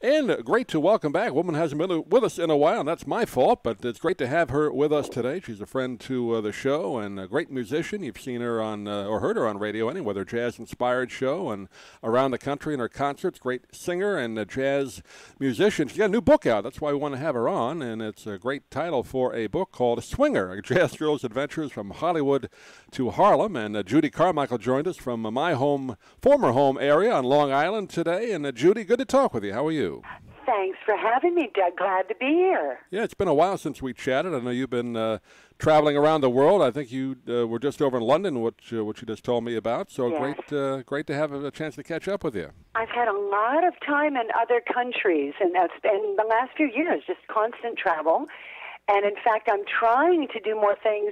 And great to welcome back. A woman hasn't been with us in a while, and that's my fault, but it's great to have her with us today. She's a friend to the show and a great musician. You've seen her on, or heard her on radio anyway, with her jazz-inspired show and around the country in her concerts. Great singer and a jazz musician. She's got a new book out. That's why we want to have her on, and it's a great title for a book called Swinger, A Jazz Girl's Adventures from Hollywood to Harlem. And Judy Carmichael joined us from my former home area on Long Island today. And Judy, good to talk with you. How are you? Thanks for having me, Doug. Glad to be here. Yeah, it's been a while since we chatted. I know you've been traveling around the world. I think you were just over in London, which you just told me about. So yes. great to have a chance to catch up with you. I've had a lot of time in other countries, and that's in the last few years, just constant travel. And in fact, I'm trying to do more things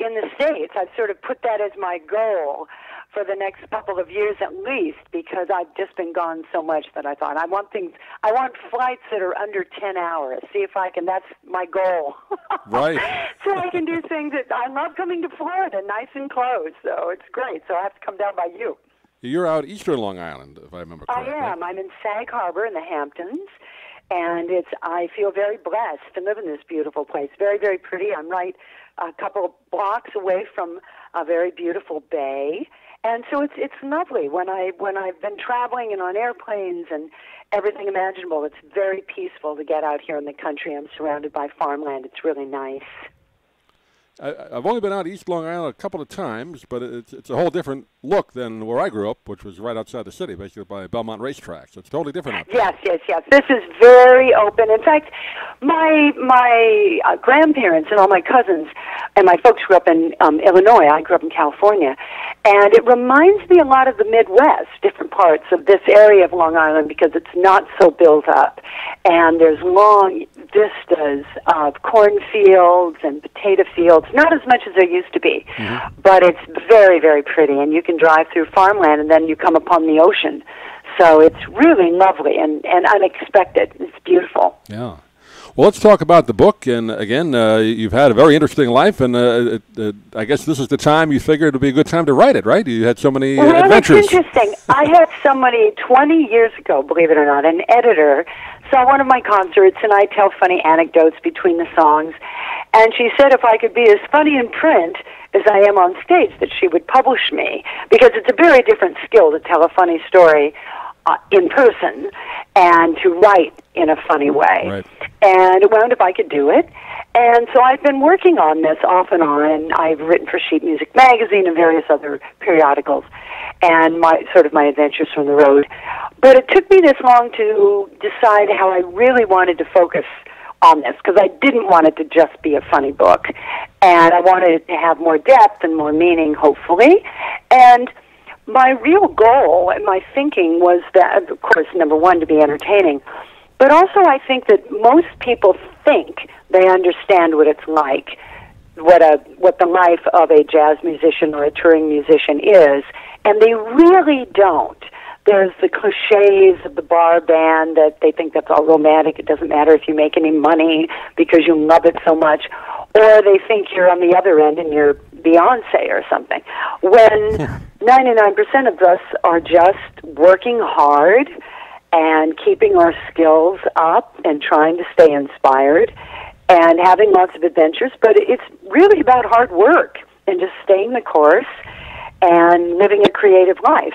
in the States. I've sort of put that as my goal for the next couple of years at least, because I've just been gone so much that I thought I want flights that are under 10 hours. See if I can, that's my goal. Right. So I can do things that, I love coming to Florida, nice and close, so it's great. So I have to come down by you. You're out eastern Long Island, if I remember correctly. I am. I'm in Sag Harbor in the Hamptons. And I feel very blessed to live in this beautiful place. Very, very pretty. I'm right a couple of blocks away from a very beautiful bay. And so it's lovely. When I've been traveling and on airplanes and everything imaginable, it's very peaceful to get out here in the country. I'm surrounded by farmland. It's really nice. I've only been out East Long Island a couple of times, but it's a whole different look than where I grew up, which was right outside the city, basically by Belmont Racetrack. So it's totally different out there. Yes. This is very open. In fact, my grandparents and all my cousins and my folks grew up in Illinois. I grew up in California. And it reminds me a lot of the Midwest, different parts of this area of Long Island, because it's not so built up. And there's long vistas of cornfields and potato fields, not as much as there used to be, but it's very, very pretty. And you can drive through farmland, and then you come upon the ocean. So it's really lovely and unexpected. It's beautiful. Yeah. Well, let's talk about the book. And again, you've had a very interesting life, and I guess this is the time you figured it would be a good time to write it, right? You had so many adventures. It's interesting. I had somebody 20 years ago, believe it or not, an editor, saw one of my concerts, and I tell funny anecdotes between the songs. And she said if I could be as funny in print as I am on stage, that she would publish me, because it's a very different skill to tell a funny story in person and to write in a funny way. Right. And it wound up I could do it. And so I've been working on this off and on, and I've written for Sheet Music Magazine and various other periodicals, and my adventures from the road. But it took me this long to decide how I really wanted to focus on this, because I didn't want it to just be a funny book, and I wanted it to have more depth and more meaning, hopefully. And my real goal and my thinking was that, of course, number one, to be entertaining, but also I think that most people think they understand what it's like, what the life of a jazz musician or a touring musician is, and they really don't. There's the cliches of the bar band that they think that's all romantic. It doesn't matter if you make any money because you love it so much. Or they think you're on the other end and you're Beyonce or something. When 99% of us are just working hard and keeping our skills up and trying to stay inspired and having lots of adventures. But it's really about hard work and just staying the course and living a creative life.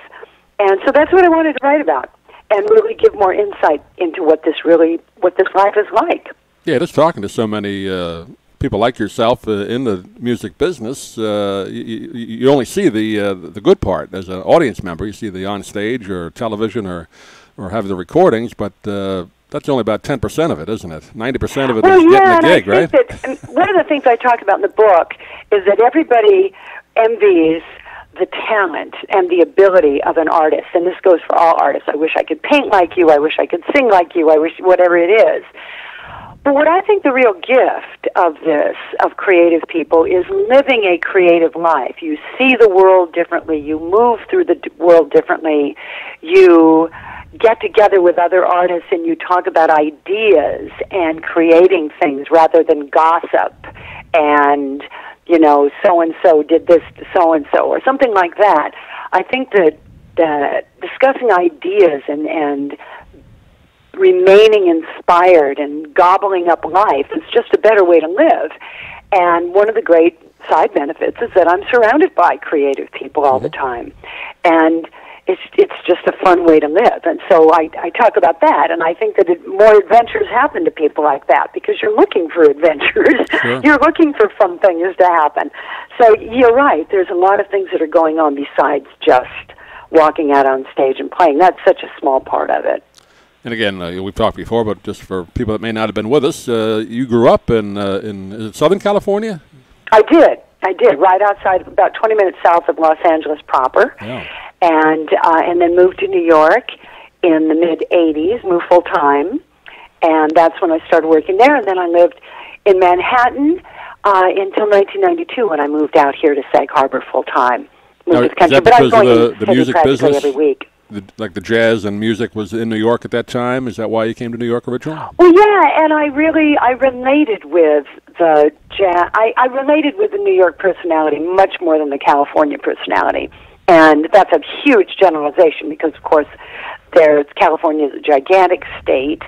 And so that's what I wanted to write about, and really give more insight into what this life is like. Yeah, just talking to so many people like yourself in the music business, you only see the good part as an audience member. You see the on stage or television or have the recordings, but that's only about 10% of it, isn't it? 90% of it is getting a gig, right? One of the things I talk about in the book is that everybody envies the talent and the ability of an artist, and this goes for all artists. I wish I could paint like you, I wish I could sing like you, I wish whatever it is. But what I think the real gift of this, of creative people, is living a creative life. You see the world differently, you move through the world differently, you get together with other artists and you talk about ideas and creating things rather than gossip and, you know, so-and-so did this to so-and-so or something like that. I think that discussing ideas and remaining inspired and gobbling up life is just a better way to live. And one of the great side benefits is that I'm surrounded by creative people all the time. And it's just a fun way to live. And so I talk about that, and I think that more adventures happen to people like that because you're looking for adventures. Sure. You're looking for fun things to happen. So you're right. There's a lot of things that are going on besides just walking out on stage and playing. That's such a small part of it. And again, we've talked before, but just for people that may not have been with us, you grew up in is it Southern California? I did, right outside, about 20 minutes south of Los Angeles proper. Yeah. And then moved to New York in the mid-'80s, moved full-time, and that's when I started working there. And then I lived in Manhattan until 1992 when I moved out here to Sag Harbor full-time. Now, is that because of the music business? Every week. Like the jazz and music was in New York at that time? Is that why you came to New York originally? Well, yeah, and I related with the jazz. I related with the New York personality much more than the California personality. And that's a huge generalization because, of course, California is a gigantic state,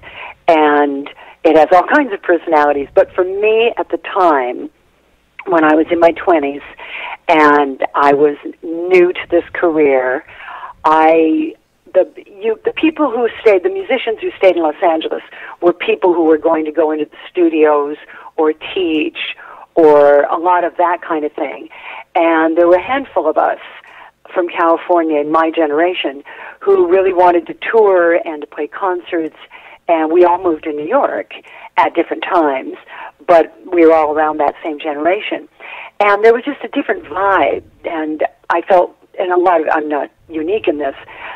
and it has all kinds of personalities. But for me, at the time, when I was in my 20s and I was new to this career, the people who stayed, the musicians who stayed in Los Angeles, were people who were going to go into the studios or teach or a lot of that kind of thing. And there were a handful of us from California in my generation who really wanted to tour and to play concerts, and we all moved to New York at different times, but we were all around that same generation. And there was just a different vibe, and I felt, and I'm not unique in this,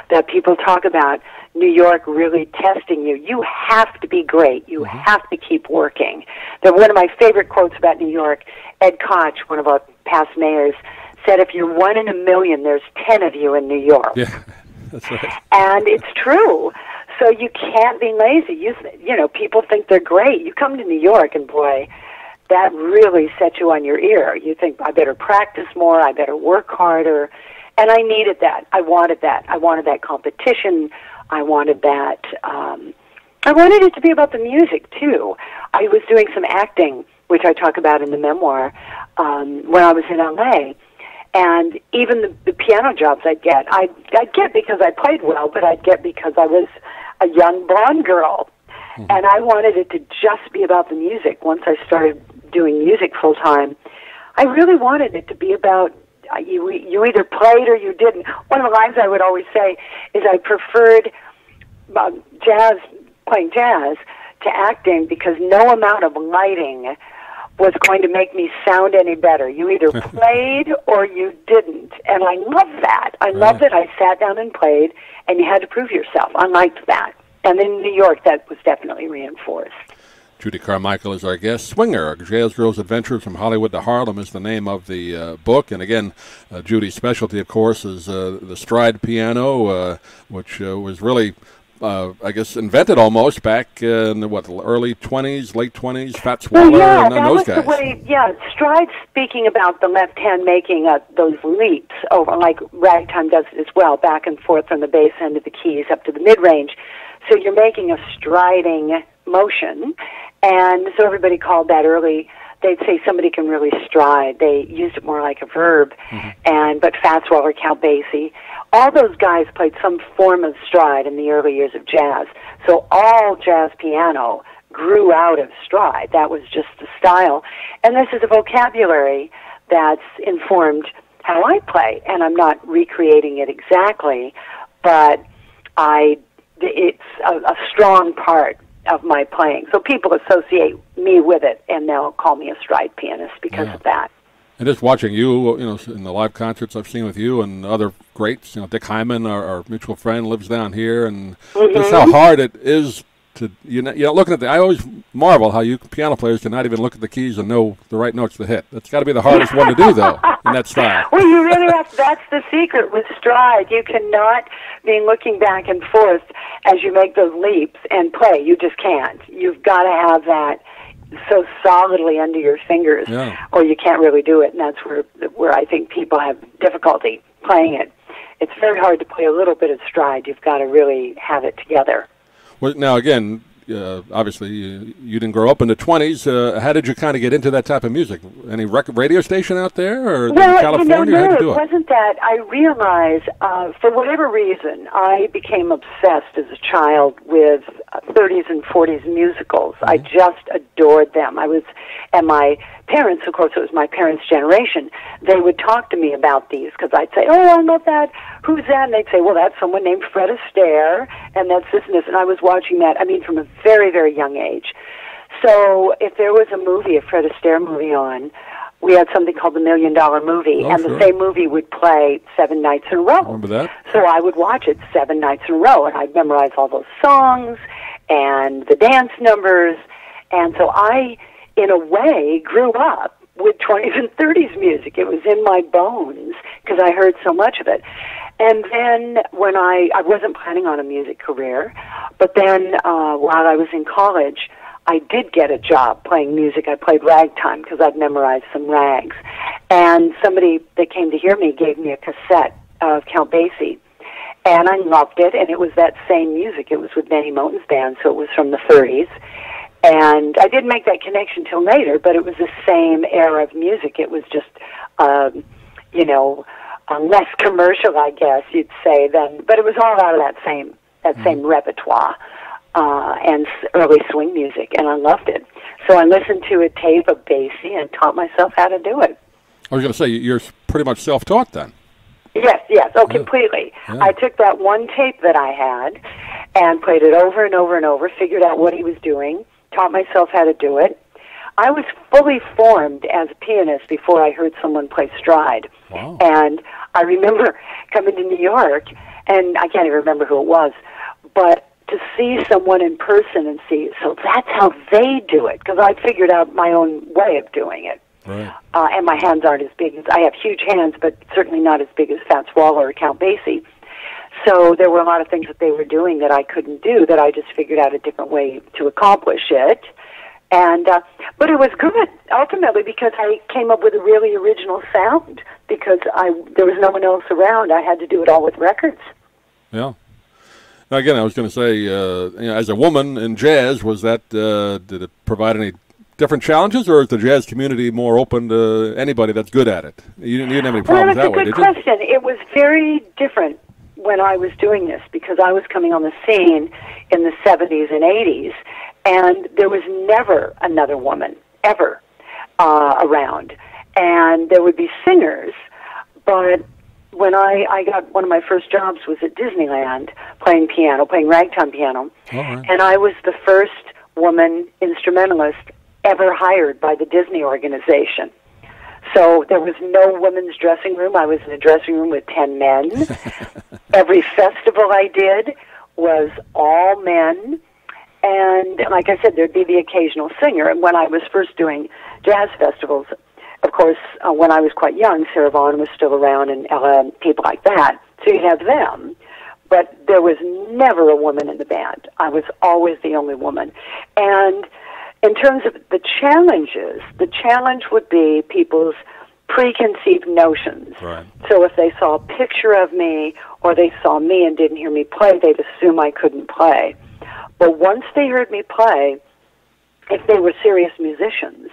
that people talk about New York really testing you. You have to be great. You have to keep working. One of my favorite quotes about New York, Ed Koch, one of our past mayors, said, if you're 1 in a million, there's 10 of you in New York. Yeah, that's right. And it's true. So you can't be lazy. You know, people think they're great. You come to New York, and boy, that really sets you on your ear. You think, I better practice more, I better work harder. And I needed that. I wanted that. I wanted that competition. I wanted that. I wanted it to be about the music, too. I was doing some acting, which I talk about in the memoir, when I was in L.A., and even the piano jobs I'd get because I played well, but I'd get because I was a young blonde girl. And I wanted it to just be about the music. Once I started doing music full-time, I really wanted it to be about, you either played or you didn't. One of the lines I would always say is I preferred playing jazz to acting because no amount of lighting was going to make me sound any better. You either played or you didn't. And I love that. I love that I sat down and played, and you had to prove yourself. I liked that. And in New York, that was definitely reinforced. Judy Carmichael is our guest. Swinger, Jazz Girl's Adventures from Hollywood to Harlem is the name of the book. And again, Judy's specialty, of course, is the stride piano, which was really, I guess, invented almost back in the early 20s, late 20s, Fats Waller, and those guys. The way, stride, speaking about the left hand making those leaps over, like ragtime does it as well, back and forth from the bass end of the keys up to the mid-range. So you're making a striding motion, and so everybody called that early. They'd say somebody can really stride. They used it more like a verb, but Fats Waller, Count Basie, all those guys played some form of stride in the early years of jazz. So all jazz piano grew out of stride. That was just the style. And this is a vocabulary that's informed how I play, and I'm not recreating it exactly, but it's a strong part of my playing. So people associate me with it, and they'll call me a stride pianist because of that. And just watching you, in the live concerts I've seen with you and other greats, Dick Hyman, our mutual friend, lives down here, and just how hard it is to, looking at I always marvel how you piano players cannot even look at the keys and know the right notes to hit. That's got to be the hardest one to do, though, in that style. Well, you really have that's the secret with stride. You cannot be looking back and forth as you make those leaps and play. You just can't. You've got to have that so solidly under your fingers, or you can't really do it, and that's where I think people have difficulty playing it. It's very hard to play a little bit of stride. You've got to really have it together. Well, now, again, obviously, you didn't grow up in the 20s. How did you kind of get into that type of music? Any radio station out there or in California? No, How'd you it do it? wasn't that. I realized, for whatever reason, I became obsessed as a child with 30s and 40s musicals. Mm-hmm. I just adored them. And my parents, of course, it was my parents' generation, they would talk to me about these because I'd say, oh, I love that. Who's that? And they'd say, well, that's someone named Fred Astaire, and that's this and this. And I was watching that, from a very, very young age. So if there was a movie, a Fred Astaire movie on, we had something called the $1 Million Movie, and sure. The same movie would play 7 nights in a row. Remember that? So I would watch it 7 nights in a row, and I'd memorize all those songs and the dance numbers. And so I, in a way, grew up with 20s and 30s music. It was in my bones because I heard so much of it. And then when I wasn't planning on a music career, but then while I was in college, I did get a job playing music. I played ragtime because I'd memorized some rags. And somebody that came to hear me gave me a cassette of Count Basie. And I loved it, and it was that same music. It was with Benny Moten's band, so it was from the 30s. And I didn't make that connection till later, but it was the same era of music. It was just, less commercial, I guess you'd say, then. But it was all out of that same repertoire and early swing music, and I loved it. So I listened to a tape of Basie and taught myself how to do it. I was going to say, you're pretty much self-taught then. Yes, completely. Yeah. I took that one tape that I had and played it over and over and over, figured out what he was doing, taught myself how to do it. I was fully formed as a pianist before I heard someone play stride. Wow. And I remember coming to New York, and I can't even remember who it was, but to see someone in person and see, so that's how they do it, because I figured out my own way of doing it. Right. And my hands aren't as big as, I have huge hands, but certainly not as big as Fats Waller or Count Basie. So there were a lot of things that they were doing that I couldn't do, that I just figured out a different way to accomplish it. And but it was good, ultimately, because I came up with a really original sound, because there was no one else around. I had to do it all with records. Yeah. Now, again, I was going to say, as a woman in jazz, was that, did it provide any different challenges, or is the jazz community more open to anybody that's good at it? You didn't have any problems that way, did you? Well, that's a good question. It was very different when I was doing this, because I was coming on the scene in the 70s and 80s, and there was never another woman, ever, around. And there would be singers, but when I got one of my first jobs was at Disneyland playing piano, playing ragtime piano, and I was the first woman instrumentalist ever hired by the Disney organization. So there was no women's dressing room. I was in a dressing room with 10 men. Every festival I did was all men. And like I said, there'd be the occasional singer. And when I was first doing jazz festivals, of course, when I was quite young, Sarah Vaughan was still around, and Ella, and people like that. So you'd have them. But there was never a woman in the band. I was always the only woman. And in terms of the challenges, the challenge would be people's preconceived notions. Right. So if they saw a picture of me, or they saw me and didn't hear me play, they'd assume I couldn't play. But once they heard me play, if they were serious musicians,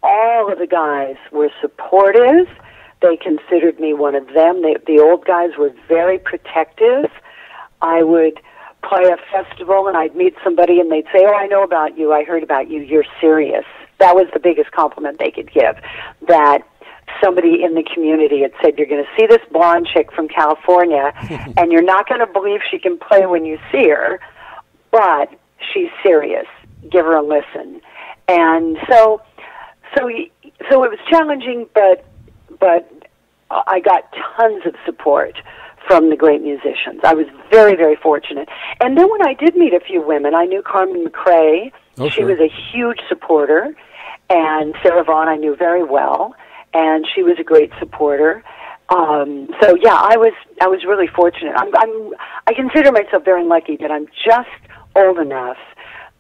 all of the guys were supportive. They considered me one of them. The old guys were very protective. I would play a festival, and I'd meet somebody, and they'd say, oh, I know about you. I heard about you. You're serious. That was the biggest compliment they could give, that somebody in the community had said, you're going to see this blonde chick from California, and you're not going to believe she can play when you see her, but she's serious. Give her a listen. And so it was challenging, but I got tons of support from the great musicians. I was very, very fortunate. And then when I did meet a few women, I knew Carmen McRae. Oh, she was a huge supporter. And Sarah Vaughan I knew very well, and she was a great supporter. So yeah, I was really fortunate. I consider myself very lucky that I'm just old enough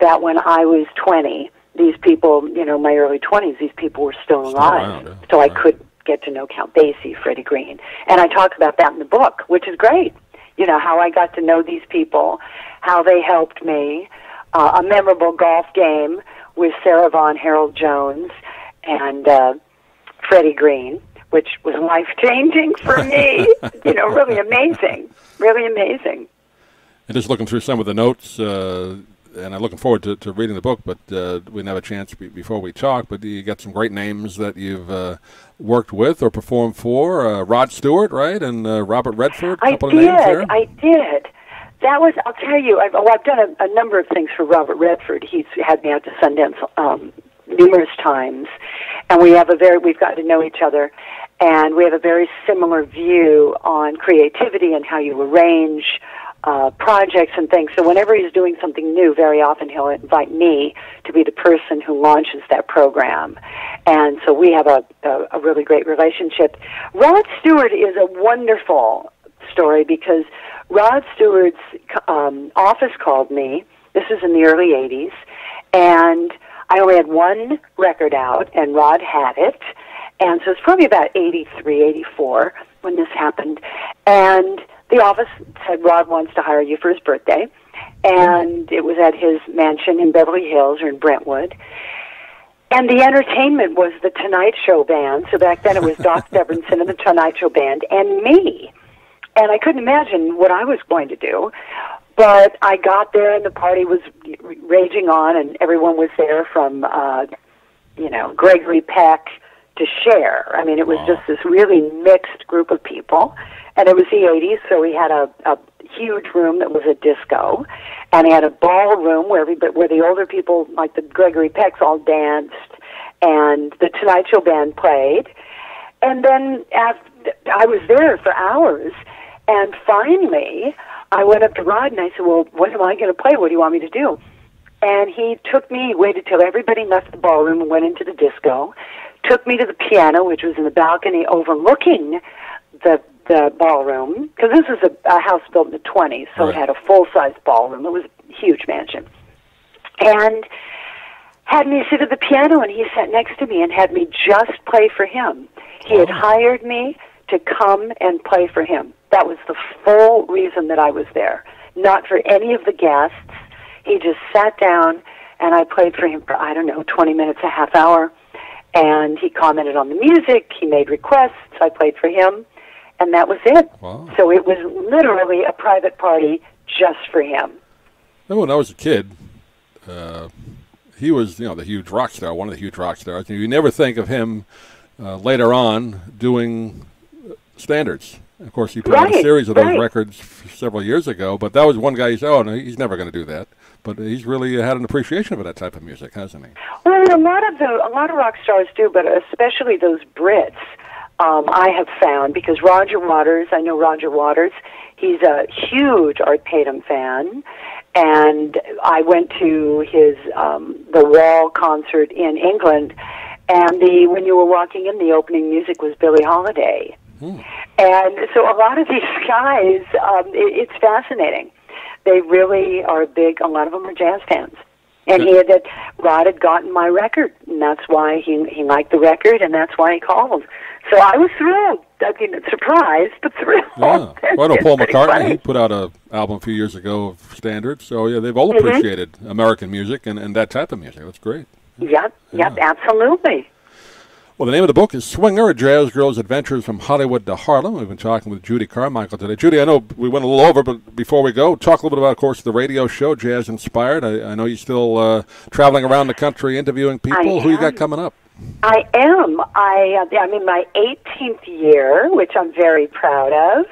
that when I was 20, these people, my early 20s, these people were still alive. Around, so I could get to know Count Basie, Freddie Green. And I talk about that in the book, which is great. you know, how I got to know these people, how they helped me, a memorable golf game with Sarah Vaughan, Harold Jones, and Freddie Green, which was life-changing for me. You know, really amazing, really amazing. And just looking through some of the notes, and I'm looking forward to reading the book, but we didn't have a chance before we talk, but you got some great names that you've worked with or performed for. Rod Stewart, right, and Robert Redford, a couple of names there? I did. That was, I'll tell you, I've done a number of things for Robert Redford. He's had me out to Sundance numerous times, and we've got to know each other, and we have a very similar view on creativity and how you arrange projects and things. So whenever he's doing something new, very often he'll invite me to be the person who launches that program. And so we have a really great relationship. Rod Stewart is a wonderful story because Rod Stewart's office called me. This was in the early 80s, and I only had one record out, and Rod had it. And so it's probably about 83, 84 when this happened. And the office said, Rod wants to hire you for his birthday. And it was at his mansion in Beverly Hills or in Brentwood. And the entertainment was the Tonight Show band. So back then it was Doc Severinsen and the Tonight Show band and me. And I couldn't imagine what I was going to do. But I got there and the party was raging on and everyone was there from, Gregory Peck to Cher. I mean, it was just this really mixed group of people. And it was the 80s, so we had a huge room that was a disco. And he had a ballroom where the older people, like the Gregory Pecks, all danced. And the Tonight Show band played. And then I was there for hours. And finally, I went up to Rod and I said, well, what am I going to play? What do you want me to do? And he took me, waited till everybody left the ballroom and went into the disco, took me to the piano, which was in the balcony overlooking the ballroom, because this was a house built in the 20s, so It had a full-size ballroom. It was a huge mansion. And had me sit at the piano, and he sat next to me and had me just play for him. He had hired me to come and play for him. That was the full reason that I was there, not for any of the guests. He just sat down, and I played for him for, 20 minutes, a half hour. And he commented on the music. He made requests. I played for him. And that was it. Wow. So it was literally a private party just for him. When I was a kid, he was, the huge rock star, one of the huge rock stars. You never think of him later on doing standards. Of course, he put out a series of those records several years ago, but that was one guy you said, oh, no, he's never going to do that. But he's really had an appreciation for that type of music, hasn't he? Well, a lot of rock stars do, but especially those Brits. I have found, because I know Roger Waters, he's a huge Art Tatum fan, and I went to his the Wall concert in England, and when you were walking in, the opening music was Billie Holiday. And so a lot of these guys, it's fascinating. They really are big, a lot of them are jazz fans. And Rod had gotten my record, and that's why he liked the record, and that's why he called. So I was thrilled. I mean, surprised, but thrilled. Yeah. Well, I know Paul McCartney, he put out an album a few years ago of standards. So, yeah, they've all appreciated American music and that type of music. That's great. Yep, absolutely. Well, the name of the book is Swinger, A Jazz Girl's Adventures from Hollywood to Harlem. We've been talking with Judy Carmichael today. Judy, I know we went a little over, but before we go, talk a little bit about, of course, the radio show, Jazz Inspired. I know you're still traveling around the country interviewing people. Who you got coming up? I am. I'm in my 18th year, which I'm very proud of.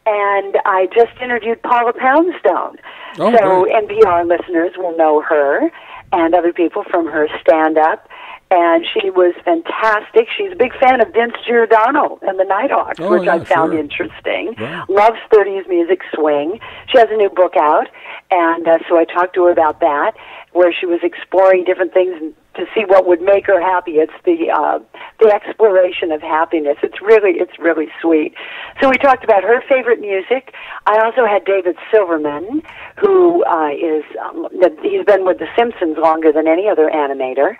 And I just interviewed Paula Poundstone. Oh, so great. NPR listeners will know her and other people from her stand-up. And she was fantastic. She's a big fan of Vince Giordano and the Nighthawks, which I found interesting. Right. Loves 30s music, swing. She has a new book out, and so I talked to her about that, where she was exploring different things to see what would make her happy. It's the exploration of happiness. It's really sweet. So we talked about her favorite music. I also had David Silverman, who he's been with The Simpsons longer than any other animator.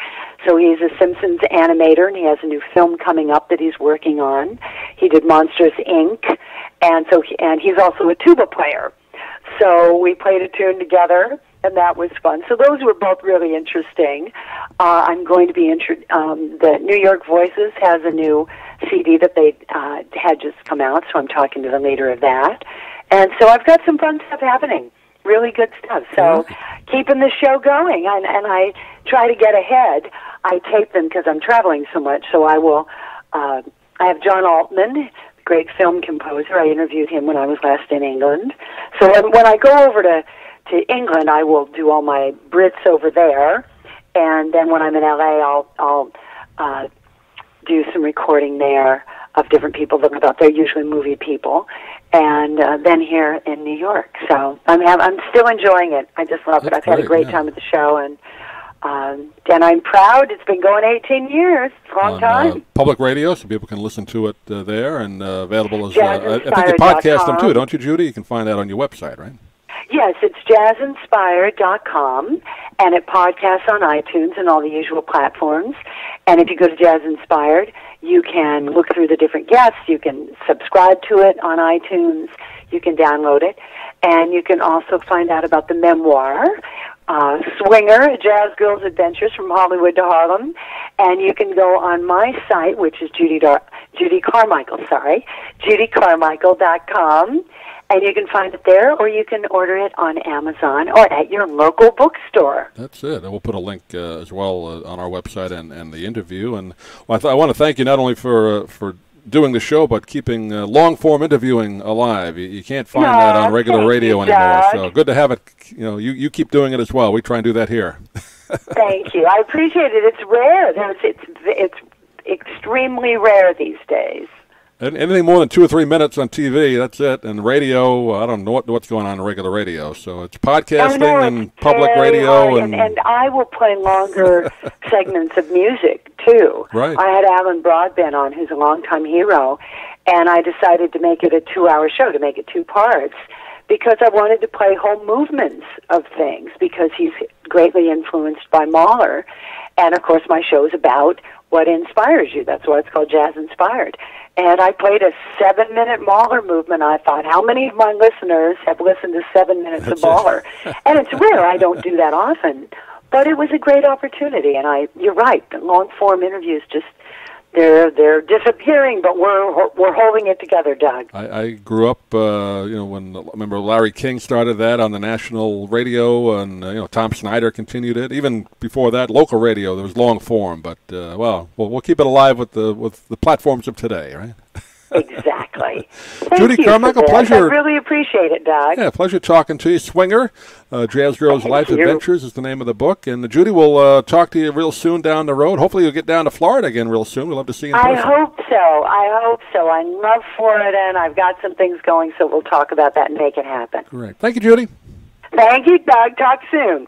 So he's a Simpsons animator, and he has a new film coming up that he's working on. He did Monsters, Inc., and he's also a tuba player. So we played a tune together, and that was fun. So those were both really interesting. I'm going to be the New York Voices has a new CD that they had just come out, so I'm talking to the leader of that. And so I've got some fun stuff happening, really good stuff. So keeping the show going, and I try to get ahead. I tape them because I'm traveling so much, so I will. I have John Altman, great film composer. I interviewed him when I was last in England. So when I go over to England, I will do all my Brits over there, and then when I'm in LA, I'll do some recording there of different people that about. They're usually movie people, and then here in New York. So I'm still enjoying it. I just love it. I've had a great time at the show, and I'm proud. It's been going 18 years. It's a long time. Public radio, so people can listen to it there, and available as I think you podcast them too, don't you, Judy? You can find that on your website, right? Yes, it's jazzinspired.com, and it podcasts on iTunes and all the usual platforms. And if you go to Jazz Inspired, you can look through the different guests. You can subscribe to it on iTunes. You can download it. And you can also find out about the memoir, Swinger, A Jazz Girl's Adventures from Hollywood to Harlem. And you can go on my site, which is Judy Carmichael, judycarmichael.com. And you can find it there, or you can order it on Amazon or at your local bookstore. That's it. And we'll put a link as well on our website and the interview. And I want to thank you not only for doing the show, but keeping long-form interviewing alive. You can't find that on regular radio anymore. So good to have it. You keep doing it as well. We try and do that here. Thank you. I appreciate it. It's rare. It's extremely rare these days. Anything more than 2 or 3 minutes on TV, that's it. And radio, I don't know what's going on in regular radio. So it's podcasting and public radio. And I will play longer segments of music, too. Right. I had Alan Broadbent on, who's a longtime hero, and I decided to make it a 2-hour show, to make it 2 parts, because I wanted to play whole movements of things, because he's greatly influenced by Mahler. And, of course, my show is about what inspires you. That's why it's called Jazz Inspired. And I played a 7-minute Mahler movement. I thought, how many of my listeners have listened to 7 minutes of Mahler? And it's rare. I don't do that often. But it was a great opportunity. And you're right, the long-form interviews they're disappearing, but we're holding it together, Doug. I grew up, when I remember Larry King started that on the national radio, and Tom Snyder continued it. Even before that, local radio, there was long form. But we'll keep it alive with the platforms of today, right? Exactly. Judy Carmichael, pleasure. I really appreciate it, Doug. Yeah, pleasure talking to you. Swinger, Jazz Girl's Life Adventures is the name of the book. And Judy, we'll talk to you real soon down the road. Hopefully you'll get down to Florida again real soon. We'd love to see you in person. I hope so. I love Florida, and I've got some things going, so we'll talk about that and make it happen. Great. Thank you, Judy. Thank you, Doug. Talk soon.